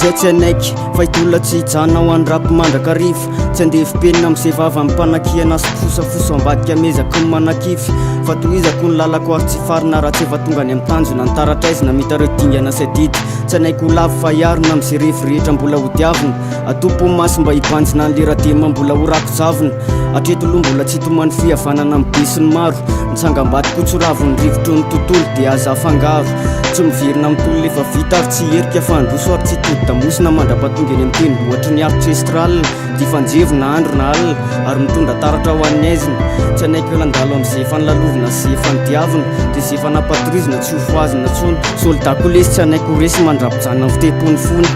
zay tsy anaiky fa hitola tsy hijanao andrapy mandrakarifa tsy andevipenina am'izay vava am'mpanakiana sy fosafosa ambadika mezaky ny manakify fa tohizako ny lalako ary tsy farina raha tsy efa tonga any am'tanjona ny taratraizina mitareo dingana sy adidy tsy anaiko ho lavo fa hiarona am'izay rehefa rehetra mbola hodiavina atompo masy mba hibanjina ny leradema mbola ho rako zavina atreto aloha mbola tsy hitomany fihavanana am'be sy ny maro nitsangambady kotsiravo ny rivotro ny tontolo dia aza afangaro tsy miverina am'tolo efa vita ary tsy herika fandroso ary tsy tody damosina mandrapatonga eny am'teny bohatry ny aritra estral dia fanjevo na andro na alina ary mitondra taratra ho an'ny aizina tsy anaiko elandalo am'izay efa nylalovina sy efa nidiavina dia zay efa napatorizina tsy ho foazina tsony soldako lesy tsy anaiko resy mandrapijanona amin'ny fitehipony fony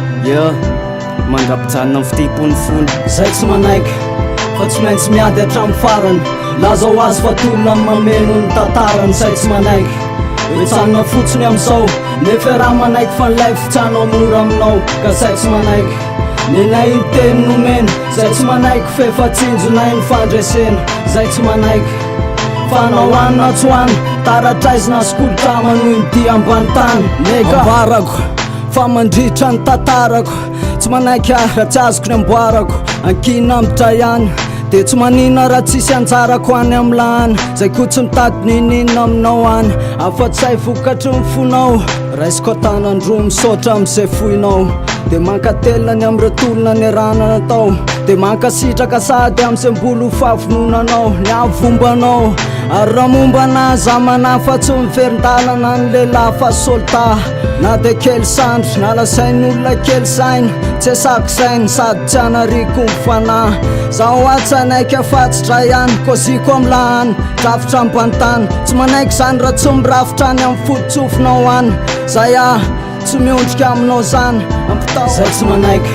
mandrapijanona amin'ny fitehipony fony zay tsy manaiky fa tsy maintsy miady hatramin'ny farany laza ho azy fa tolona mameno ny tantarany zay tsy manaiky hoetsanona fotsiny am'izao nefa raha manaiky fa nilay fitsanao mora aminao ka zay tsy manaiky nenay ny teny nomena zay tsy manaiky fefa-tsinjonay ny fandresena zay tsy manaiky fanao anina tsy hoany taratraizina skolotrama noho ny ambany tany neka ambarako fa mandritra ny tantarako tsy manaiky raha tsy azoko ny amboarako ankina amitra ihany dia tsy manina raha tsisy anjarako any amin'ny lahany zay ko tsy mitady ninina aminao any afa-tsy say vokatry ny fonao raisiko atanandroa misaotra amin'izay fohinao dia mankatelina ny am'ireo tolona ny rana natao dia mankasitraka sady am'izay mbolo fahavononanao ny avombanao ary raha momba anazy amanafa tsy miverin-dalana ny lehilahy fa solta na dia kely sandro na lasain'olona kely saina tsy asako sainy sady tsy anariko ny fanahy zaho atsy anaiky afatsitra ihany koziko am'lahany drafitra ambantany tsy manaiky zany raha tsy mirafitra any amin'ny fototsofinao any zay tsy miondrika aminao zany ampitao zay tsy manaiky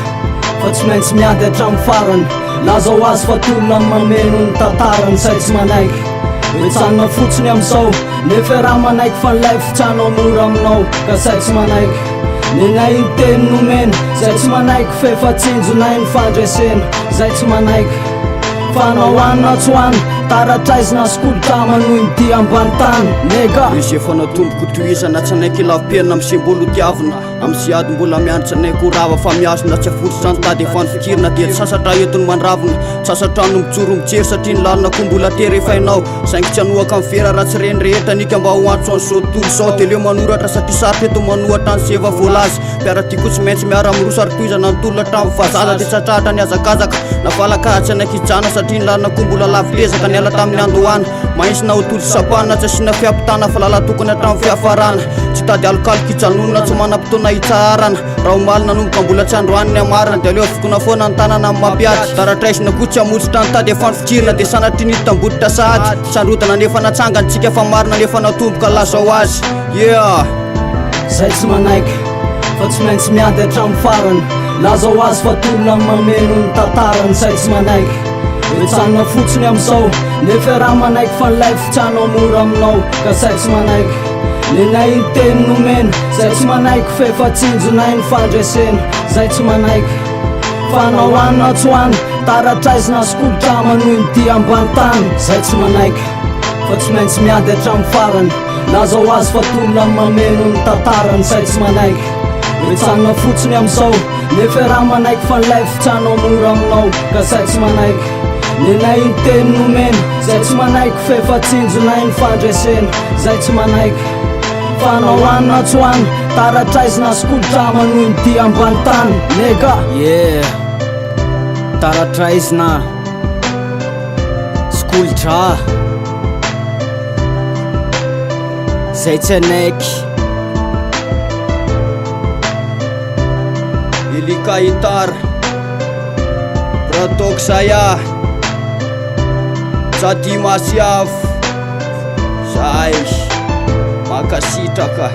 fa tsy maintsy miady hatramin'ny farany laza ho azy fa tolona mameno ny tantarany zay tsy manaiky hoetsanona fotsiny am'izao nefa raha manaiky fa nilay fitsanao mora aminao ka zay tsy manaiky nenay ny teny nomena zay tsy manaiky fefa-tsinjonay ny fandresena zay tsy manaiky fanao anina tsy hoany taratraizina skolotrama noho ny ambany tany neka izy efa natomboko toizana tsy anaiky lavim-piaina am'izay mbolo tiavina am'izay ady mbola mianatra anaiko rava fa miazona tsy aforitra ny tady efa nifikirina dia sasatra entony mandravina sasatrano mijoro mijery satria ny lalina ko mbola tery efa hainao saingy tsy hanohaka amin'ny vera raha tsy reny rehetra anika mba ho antso an'izao tontolo zao dia leo manoratra satria sarotra eto manohatra ny seva voalazy mpiaratyko tsy maintsy miara miroso ary toizana nytolona hatramin'ny fahazaza dia tsatrahatra ny azakazaka navalaka tsy anaiky hijana satria ny lalina ko mbola lavilezaka ny ala tamin'ny andohana mahisina ho tolo sapana tsy asiana fiampitana fa lala tokony hatramin'ny fiafarana tsy tady alokaloka hijanonona tsy manam-potoana hitsaharana raha omalina nomboka mbola tsy androaniny amarina dia aleo fokona foana ny tanana amin'ny mampiady taratraisina koa tsy hamotsitra ny tady efa nifikirina dia sanatry ny tamboditra sady sandrodana nefa natsanganytsika fa marina nefa natomboka laza ho azy zay tsy manaiky fa tsy maintsy miady hatramin'ny farany laza ho azy fa tolona mameno ny tantarany zay tsy manaiky hoetsanona fotsiny am'izao nefa raha manaiky fa nilay fitsanao mora aminao ka zay tsy manaiky nenay ny teny nomena zay tsy manaiky fefa-tsinjonay ny fandresena zay tsy manaiky fanao anina tsy hoany taratraizina skolotrama noho ny ambany tany zay tsy manaiky fa tsy maintsy miady hatramin'ny farany laza ho azy fa tolona mameno ny tantarany zay tsy manaiky hoetsanona fotsiny am'izao nefa raha manaiky fa nilay fitsanao mora aminao ka zay tsy manaiky nenay ny teny nomena zay tsy manaiky fefa-tsinjonay ny fandresena zay tsy manaiky fanao anina tsy hoany taratraizina skolotrama noho ny ambany tany neka taratraizina skolotra zay tsy anaiky ilika hitara bratoko saya sady masiavo zay makasitraka